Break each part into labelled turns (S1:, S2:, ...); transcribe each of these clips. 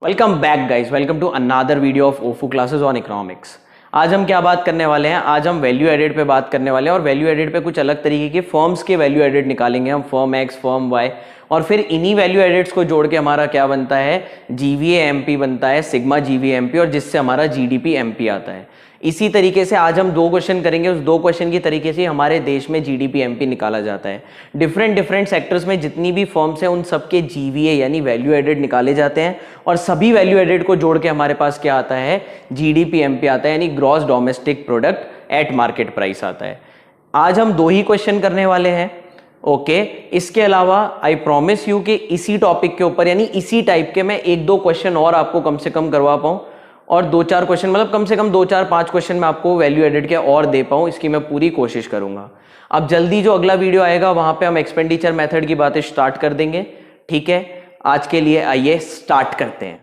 S1: Welcome back guys, welcome to another video of ओफू classes on economics. आज हम क्या बात करने वाले हैं? आज हम वैल्यू एडेड पे बात करने वाले हैं और वैल्यू एडेड पे कुछ अलग तरीके के फर्म्स के वैल्यू एडेड निकालेंगे हम, फर्म एक्स, फर्म वाई, और फिर इन्हीं वैल्यू एडेड्स को जोड़ के हमारा क्या बनता है, जीवीए एमपी बनता है, सिग्मा जीवीए एमपी, और जिससे हमारा जीडीपी एमपी आता है। इसी तरीके से आज हम दो क्वेश्चन करेंगे, उस दो क्वेश्चन की तरीके से हमारे देश में जीडीपी एमपी निकाला जाता है। डिफरेंट सेक्टर्स में जितनी भी फर्म्स हैं उन सबके जीवीए यानी वैल्यू एडेड निकाले जाते हैं, और सभी वैल्यू एडेड को जोड़ के हमारे पास क्या आता है, जीडीपी एमपी आता है, यानी gross domestic product at market price आता है। आज हम दो ही क्वेश्चन करने वाले हैं, ओके। इसके अलावा आई प्रॉमिस यू कि इसी टॉपिक के ऊपर यानी इसी टाइप के मैं एक दो क्वेश्चन और आपको कम से कम करवा पाऊं, और दो चार क्वेश्चन मतलब कम से कम 2-4-5 क्वेश्चन मैं आपको वैल्यू एडेड के और दे पाऊं, इसकी मैं पूरी कोशिश करूंगा। अब जल्दी जो अगला वीडियो आएगा वहां पे हम एक्सपेंडिचर मेथड की बातें स्टार्ट कर देंगे, ठीक है। आज के लिए आइए स्टार्ट करते हैं।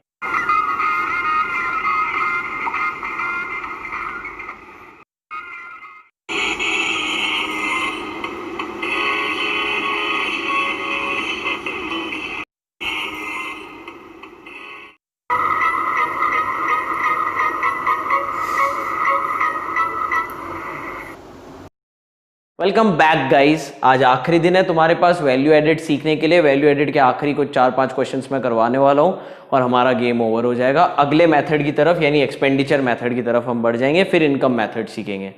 S1: वेलकम बैक गाइस, आज आखिरी दिन है तुम्हारे पास वैल्यू एडेड सीखने के लिए। वैल्यू एडेड के आखिरी कुछ 4-5 क्वेश्चंस मैं करवाने वाला हूं और हमारा गेम ओवर हो जाएगा। अगले मेथड की तरफ यानी एक्सपेंडिचर मेथड की तरफ हम बढ़ जाएंगे, फिर इनकम मेथड सीखेंगे,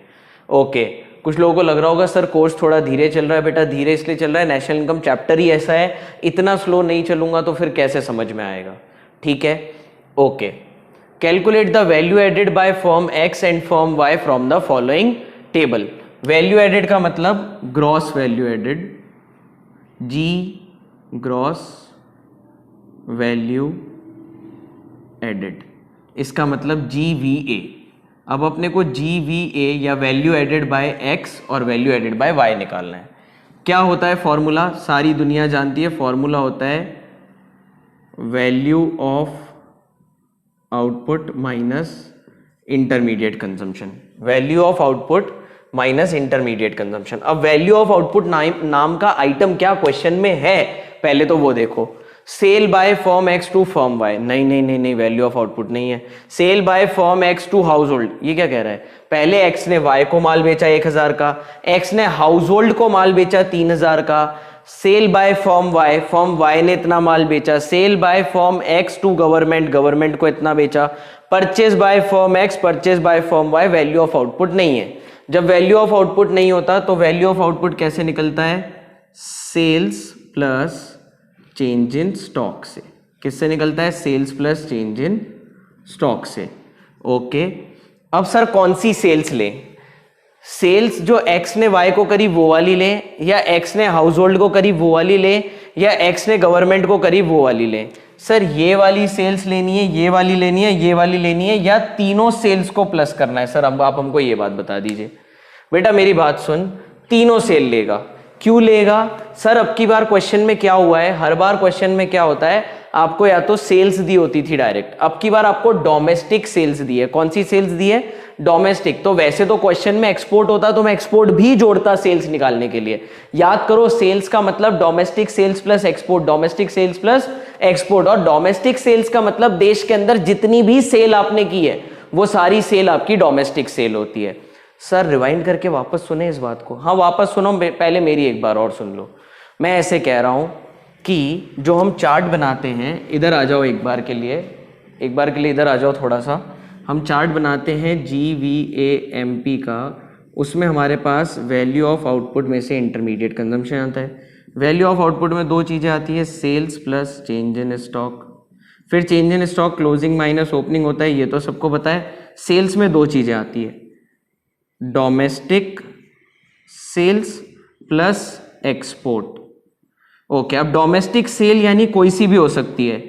S1: ओके। कुछ लोगों को लग रहा होगा सर कोर्स थोड़ा धीरे चल रहा है। बेटा धीरे इसलिए चल रहा है, नेशनल इनकम चैप्टर ही ऐसा है, इतना स्लो नहीं चलूंगा तो फिर कैसे समझ में आएगा, ठीक है, okay. Calculate the value added by firm X and firm Y from the following table. Value added का मतलब gross value added, G gross value added, इसका मतलब GVA। अब अपने को GVA या वैल्यू एडेड बाय एक्स और वैल्यू एडेड बाय वाई निकालना है। क्या होता है फॉर्मूला, सारी दुनिया जानती है, फॉर्मूला होता है value of output minus intermediate consumption, value of output minus intermediate consumption. अब वैल्यू ऑफ आउटपुट नाम का आइटम क्या क्वेश्चन में है, पहले तो वो देखो। Sale by firm X to firm Y, नहीं, वैल्यू ऑफ आउटपुट नहीं है। Sale by firm X to household, ये क्या कह रहा है, पहले एक्स ने वाई को माल बेचा 1000 का, एक्स ने हाउस होल्ड को माल बेचा 3000 का। सेल बाय फर्म वाई ने इतना माल बेचा। Sale by firm X to government को इतना बेचा। Purchase by firm X, purchase by firm Y, value of output नहीं है। जब वैल्यू ऑफ आउटपुट नहीं होता तो वैल्यू ऑफ आउटपुट कैसे निकलता है, sales plus change in stock से। किससे निकलता है, sales plus change in stock से, ओके। अब सर कौन सी सेल्स ले, सेल्स जो एक्स ने वाई को करी वो वाली ले, या एक्स ने हाउस होल्ड को करी वो वाली ले, या एक्स ने गवर्नमेंट को करी वो वाली ले। सर ये वाली सेल्स लेनी है, ये वाली लेनी है, ये वाली लेनी है, या तीनों सेल्स को प्लस करना है। सर अब आप हमको ये बात बता दीजिए। बेटा मेरी बात सुन, तीनों सेल लेगा। क्यों लेगा सर, अब की बार क्वेश्चन में क्या हुआ है, हर बार क्वेश्चन में क्या होता है, आपको या तो सेल्स दी होती थी डायरेक्ट, अब की बार आपको डोमेस्टिक सेल्स दी है। कौन सी सेल्स दी है, डोमेस्टिक। तो वैसे तो क्वेश्चन में एक्सपोर्ट होता तो मैं एक्सपोर्ट भी जोड़ता सेल्स निकालने के लिए। याद करो सेल्स का मतलब domestic sales plus export, domestic sales plus export, और डोमेस्टिक सेल्स का मतलब देश के अंदर जितनी भी सेल आपने की है वो सारी सेल आपकी डोमेस्टिक सेल होती है। सर रिवाइंड करके वापस सुने इस बात को, हाँ वापस सुनो, पहले मेरी एक बार और सुन लो। मैं ऐसे कह रहा हूं कि जो हम चार्ट बनाते हैं, इधर आ जाओ एक बार के लिए इधर आ जाओ थोड़ा सा। हम चार्ट बनाते हैं GVAMP का, उसमें हमारे पास वैल्यू ऑफ आउटपुट में से इंटरमीडिएट कंजम्पशन आता है। वैल्यू ऑफ आउटपुट में दो चीज़ें आती है, sales plus change in stock, फिर change in stock closing minus opening होता है, ये तो सबको पता है। सेल्स में दो चीज़ें आती है, domestic sales plus export, okay. अब डोमेस्टिक सेल यानी कोई सी भी हो सकती है,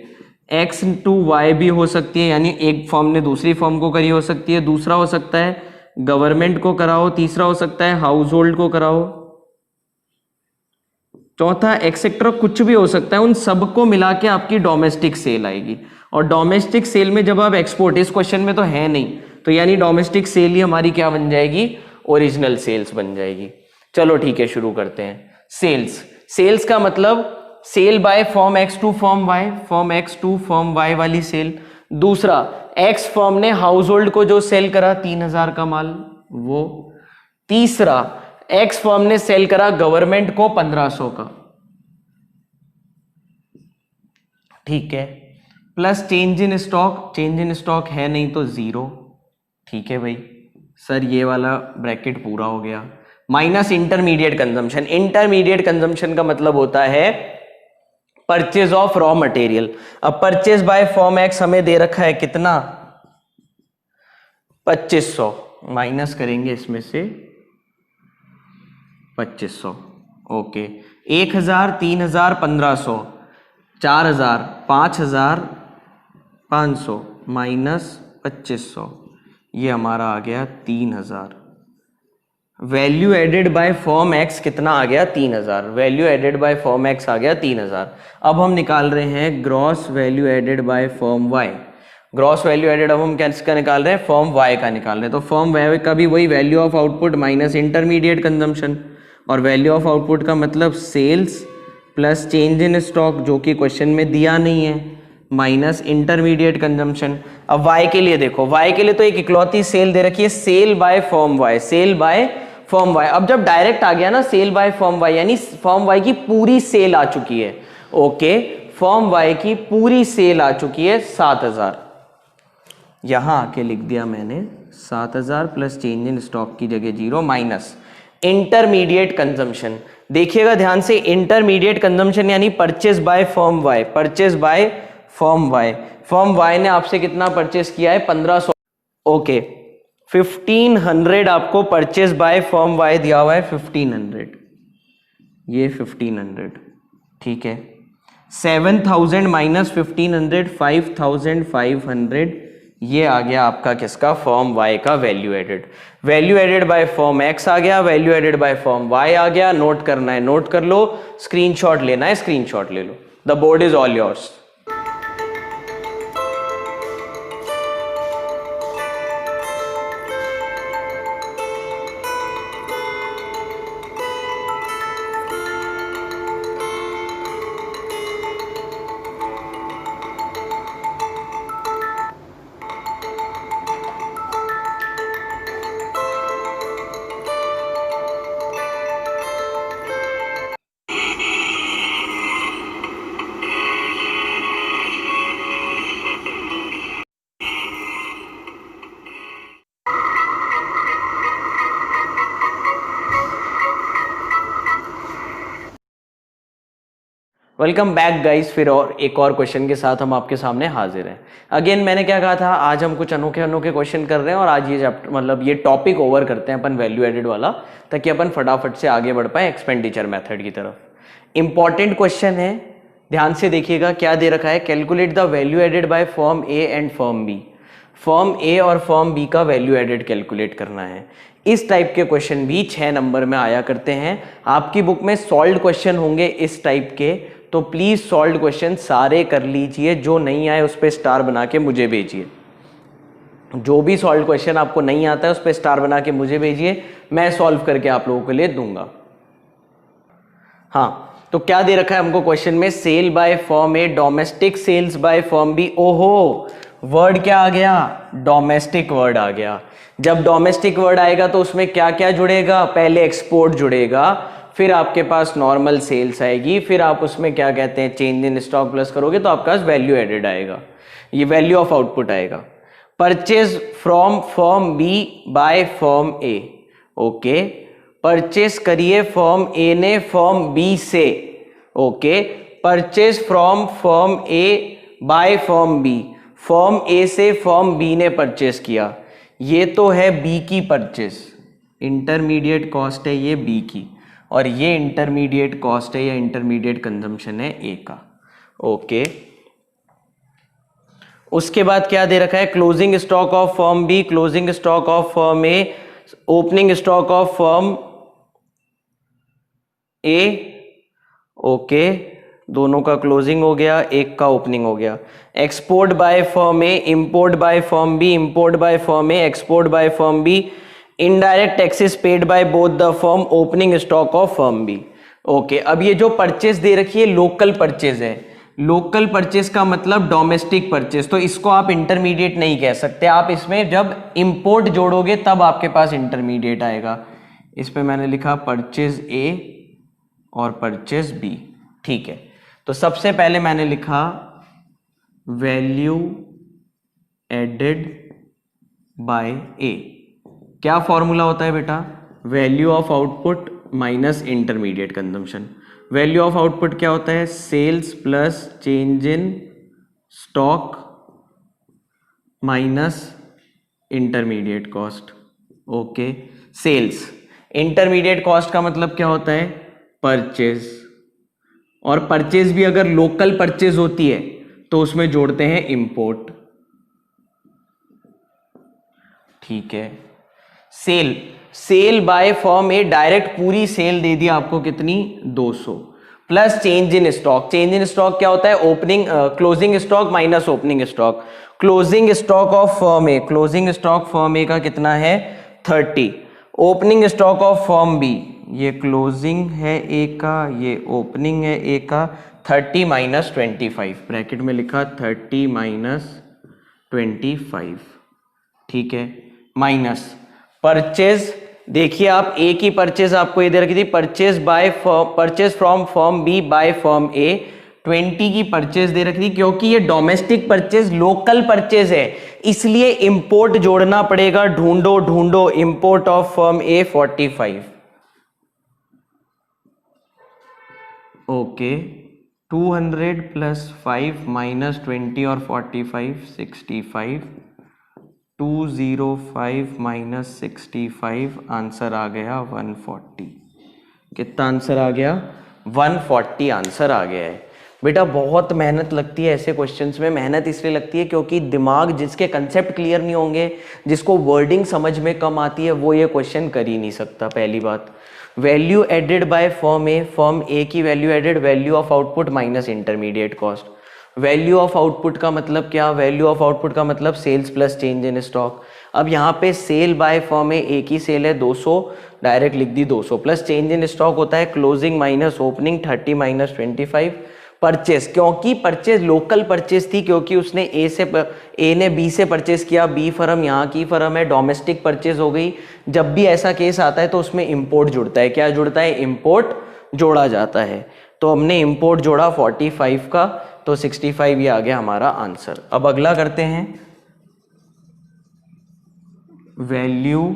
S1: एक्स टू वाई भी हो सकती है, यानी एक फर्म ने दूसरी फर्म को करी हो सकती है, दूसरा हो सकता है गवर्नमेंट को कराओ, तीसरा हो सकता है हाउस होल्ड को कराओ, चौथा एक्सेट्रा कुछ भी हो सकता है। उन सबको मिला के आपकी डोमेस्टिक सेल आएगी, और डोमेस्टिक सेल में जब आप एक्सपोर्ट, इस क्वेश्चन में तो है नहीं, तो यानी डोमेस्टिक सेल ही हमारी क्या बन जाएगी, ओरिजिनल सेल्स बन जाएगी। चलो ठीक है शुरू करते हैं। सेल्स का मतलब sale by form X to form Y, form X to form Y वाली सेल। दूसरा, एक्स फॉर्म ने हाउस होल्ड को जो सेल करा 3000 का माल वो। तीसरा, एक्स फॉर्म ने सेल करा गवर्नमेंट को 1500 का, ठीक है, plus change in stock, change in stock है नहीं तो 0, ठीक है भाई सर, ये वाला ब्रैकेट पूरा हो गया। Minus intermediate consumption, intermediate consumption का मतलब होता है परचेज ऑफ रॉ मटेरियल। अब परचेज बाय फॉर्म एक्स हमें दे रखा है कितना, 2500, माइनस करेंगे इसमें से 2500, ओके, 1000, 3000, 1500, 4000, 5500 माइनस 2500, ये हमारा आ गया 3000। Value added by form X कितना आ गया, 3000। Value added by form X आ गया 3000। अब हम निकाल रहे हैं gross value added by firm Y. Gross value added अब हम किसका निकाल रहे हैं, फॉर्म वाई का निकाल रहे हैं। तो फॉर्म वाई का भी वही value of output minus intermediate consumption, और वैल्यू ऑफ आउटपुट का मतलब sales plus change in stock जो कि क्वेश्चन में दिया नहीं है, माइनस इंटरमीडिएट कंजम्पशन। अब y के लिए देखो, y के लिए तो एक इकलौती सेल दे रखी है, sale by form y, sale by form y। अब जब डायरेक्ट आ गया ना सेल बाय फॉर्म y, यानी फॉर्म y की पूरी सेल आ चुकी है, ओके, फॉर्म y की पूरी सेल आ चुकी है 7000, यहां आके लिख दिया मैंने 7000 प्लस चेंज इन स्टॉक की जगह 0 माइनस इंटरमीडिएट कंजम्पशन। देखिएगा ध्यान से, इंटरमीडिएट कंजम्पशन यानी purchase by form y, purchase by form y। Form y ने आपसे कितना परचेज किया है, 1500, ओके, 1500 आपको परचेज बाय फॉर्म y दिया हुआ है, 1500, ये 1500, ठीक है। 7000 माइनस 1500, 5500, ये आ गया आपका किसका, फॉर्म y का value added. Value added by form x आ गया, value added by form y आ गया। नोट करना है नोट कर लो, स्क्रीनशॉट लेना है स्क्रीनशॉट ले लो। The board is all yours. Welcome back guys, फिर और एक और क्वेश्चन के साथ हम आपके सामने हाजिर हैं। अगेन मैंने क्या कहा था, आज हम कुछ अनोखे अनोखे क्वेश्चन कर रहे हैं और आज ये चैप्टर मतलब ये टॉपिक ओवर करते हैं अपन वैल्यू एडेड वाला, ताकि अपन फटाफट से आगे बढ़ पाए एक्सपेंडिचर मेथड की तरफ। इंपॉर्टेंट क्वेश्चन है, ध्यान से देखिएगा क्या दे रखा है, calculate the value added by form A and firm B. Firm A और फॉर्म बी का वैल्यू एडेड कैलकुलेट करना है। इस टाइप के क्वेश्चन भी 6 नंबर में आया करते हैं। आपकी बुक में सॉल्व्ड क्वेश्चन होंगे इस टाइप के, तो प्लीज सॉल्व्ड क्वेश्चन सारे कर लीजिए। जो नहीं आए उस पर स्टार बना के मुझे भेजिए। जो भी सॉल्व्ड क्वेश्चन आपको नहीं आता है उस पर स्टार बना के मुझे भेजिए, मैं सॉल्व करके आप लोगों के लिए दूंगा। हाँ, तो क्या दे रखा है हमको क्वेश्चन में, sale by form A, domestic sales by form B. ओहो, वर्ड क्या आ गया, डोमेस्टिक वर्ड आ गया। जब डोमेस्टिक वर्ड आएगा तो उसमें क्या क्या जुड़ेगा, पहले एक्सपोर्ट जुड़ेगा, फिर आपके पास नॉर्मल सेल्स आएगी, फिर आप उसमें क्या कहते हैं चेंज इन स्टॉक प्लस करोगे तो आपका वैल्यू एडेड आएगा, ये वैल्यू ऑफ आउटपुट आएगा। Purchase from firm B by form A, okay, purchase करिए फॉर्म ए ने फॉर्म बी से, okay, purchase from firm A by form B, firm A से फॉर्म बी ने परचेज किया, ये तो है बी की परचेज, इंटरमीडिएट कॉस्ट है ये बी की, और ये इंटरमीडिएट कॉस्ट है या इंटरमीडिएट कंजम्पशन है ए का, ओके। उसके बाद क्या दे रखा है, closing stock of form B, closing stock of form A, opening stock of form A, okay, दोनों का क्लोजिंग हो गया, एक का ओपनिंग हो गया। Export by form A, import by form B, import by form A, export by form B, indirect taxes paid by both the form, opening stock of form B. Okay, अब ये जो purchase दे रखी है local purchase है, local purchase का मतलब domestic purchase, तो इसको आप इंटरमीडिएट नहीं कह सकते, आप इसमें जब इंपोर्ट जोड़ोगे तब आपके पास इंटरमीडिएट आएगा। इस पे मैंने लिखा परचेज ए और परचेज बी, ठीक है। तो सबसे पहले मैंने लिखा वैल्यू एडेड बाय ए। क्या फॉर्मूला होता है बेटा? Value of output minus intermediate consumption. Value of output क्या होता है? Sales plus change in stock minus intermediate cost. Okay, sales, intermediate cost का मतलब क्या होता है? परचेज, और परचेज भी अगर लोकल परचेज होती है तो उसमें जोड़ते हैं इंपोर्ट, ठीक है। Sale, sale by firm A, direct पूरी सेल दे दी आपको, कितनी? 200, plus change in stock. Change in stock क्या होता है? Opening closing stock minus opening stock. Closing stock of firm A, closing stock firm A का कितना है? 30। Opening stock of firm B, ये क्लोजिंग है ए का, ये ओपनिंग है ए का, 30 माइनस 25, ब्रैकेट में लिखा 30 माइनस 25, ठीक है। माइनस परचेज, देखिए आप ए की परचेज आपको ये दे रखी थी, purchase by purchase from firm B by firm A, 20 की परचेज दे रखी थी। क्योंकि ये डोमेस्टिक परचेज लोकल परचेज है इसलिए इंपोर्ट जोड़ना पड़ेगा। ढूंढो ढूंढो import of firm A 45। Okay, 200 plus 5 minus 20 और 45 65, 205 माइनस 65, आंसर आ गया 140। कितना आंसर आ गया? 140 आंसर आ गया है। बेटा बहुत मेहनत लगती है ऐसे क्वेश्चंस में। मेहनत इसलिए लगती है क्योंकि दिमाग, जिसके कंसेप्ट क्लियर नहीं होंगे, जिसको वर्डिंग समझ में कम आती है, वो ये क्वेश्चन कर ही नहीं सकता। पहली बात, value added by firm A, firm A की value added, value of output minus intermediate cost. Value of output का मतलब क्या? वैल्यू ऑफ आउटपुट का मतलब sales plus change in stock. अब यहाँ पे सेल बाय फर्म है, एक ही सेल है 200, डायरेक्ट लिख दी 200, प्लस चेंज इन स्टॉक होता है closing minus opening, 30 minus 25। Purchase, क्योंकि परचेज लोकल परचेज थी, क्योंकि उसने ए ने बी से परचेज किया, बी फर्म यहाँ की फर्म है, डोमेस्टिक परचेज हो गई। जब भी ऐसा केस आता है तो उसमें इंपोर्ट जुड़ता है। क्या जुड़ता है? इंपोर्ट जोड़ा जाता है। तो हमने इंपोर्ट जोड़ा 45 का, तो 65 ये आ गया हमारा आंसर। अब अगला करते हैं, value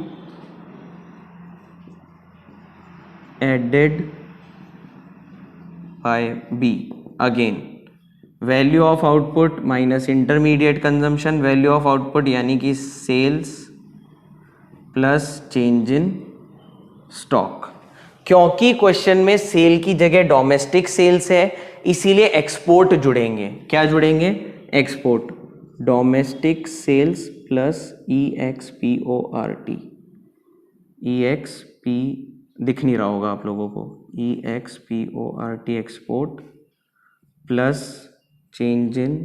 S1: added by B. Again value of output minus intermediate consumption, value of output यानी कि sales plus change in stock. क्योंकि क्वेश्चन में सेल की जगह डोमेस्टिक सेल्स है इसीलिए एक्सपोर्ट जुड़ेंगे। क्या जुड़ेंगे? Export. Domestic sales plus EXPORT। EXP दिख नहीं रहा होगा आप लोगों को, EXPORT export plus change in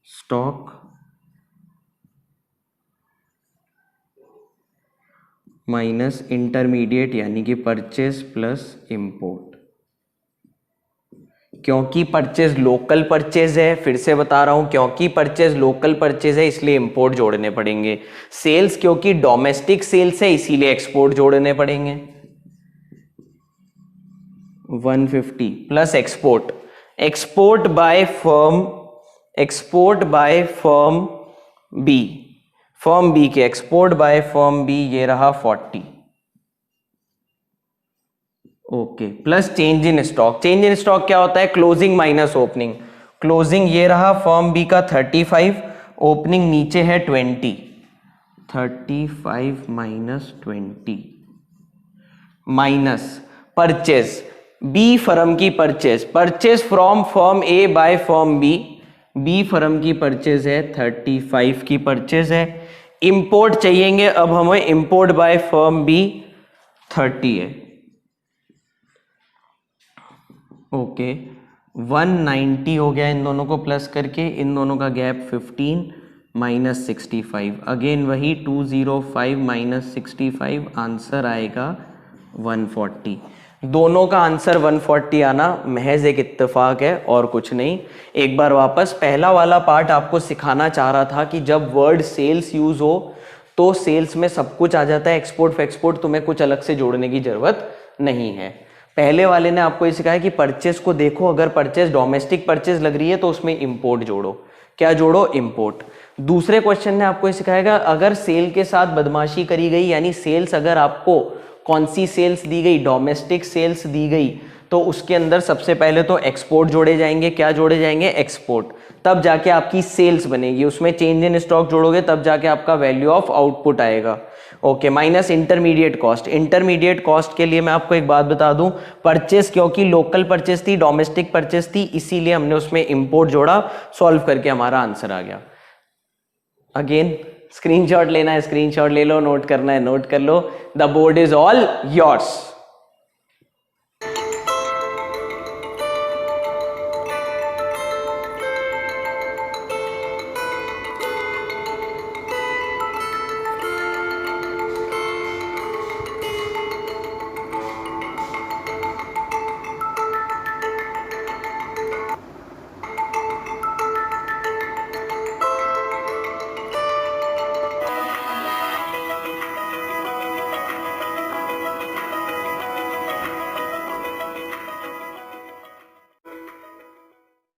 S1: stock minus intermediate यानी कि परचेज प्लस इंपोर्ट। क्योंकि परचेज लोकल परचेज है, फिर से बता रहा हूं, क्योंकि परचेज लोकल परचेज है इसलिए इंपोर्ट जोड़ने पड़ेंगे। सेल्स क्योंकि डोमेस्टिक सेल्स है इसीलिए एक्सपोर्ट जोड़ने पड़ेंगे। 150 plus export, export by firm B, firm B के एक्सपोर्ट बाय फर्म बी, ये रहा 40। Okay, plus change in stock. Change in stock क्या होता है? Closing minus opening. क्लोजिंग ये रहा फर्म बी का 35, ओपनिंग नीचे है 20, 35 minus 20, minus purchase B firm की purchase, purchase from firm A by firm B, B firm की परचेज है 35 की परचेज है। इंपोर्ट चाहिएंगे अब हमें, इंपोर्ट बाय फर्म बी 30 है। ओके, 190 हो गया इन दोनों को प्लस करके, इन दोनों का गैप 15 माइनस 65, अगेन वही 205 माइनस 65, आंसर आएगा 140। दोनों का आंसर 140 आना महज एक इत्तेफाक है और कुछ नहीं। एक बार वापस, पहला वाला पार्ट आपको सिखाना चाह रहा था कि जब वर्ड सेल्स यूज हो तो सेल्स में सब कुछ आ जाता है, एक्सपोर्ट फैक्सपोर्ट तुम्हें कुछ अलग से जोड़ने की जरूरत नहीं है। पहले वाले ने आपको ये सिखाया कि परचेस को देखो, अगर परचेस डोमेस्टिक परचेस लग रही है तो उसमें इंपोर्ट जोड़ो। क्या जोड़ो? इंपोर्ट। दूसरे क्वेश्चन ने आपको ये सिखाएगा अगर सेल के साथ बदमाशी करी गई, यानी सेल्स अगर आपको कौन सी सेल्स दी गई, डोमेस्टिक सेल्स दी गई, तो उसके अंदर सबसे पहले तो एक्सपोर्ट जोड़े जाएंगे। क्या जोड़े जाएंगे? एक्सपोर्ट। तब जाके आपकी सेल्स बनेगी, उसमें चेंज इन स्टॉक जोड़ोगे तब जाके आपका वैल्यू ऑफ आउटपुट आएगा। Okay, minus intermediate cost. Intermediate cost के लिए मैं आपको एक बात बता दूं, परचेस क्योंकि लोकल परचेस थी, डोमेस्टिक परचेस थी, इसीलिए हमने उसमें इंपोर्ट जोड़ा, सॉल्व करके हमारा आंसर आ गया। अगेन स्क्रीनशॉट लेना है स्क्रीनशॉट ले लो, नोट करना है नोट कर लो। The board is all yours.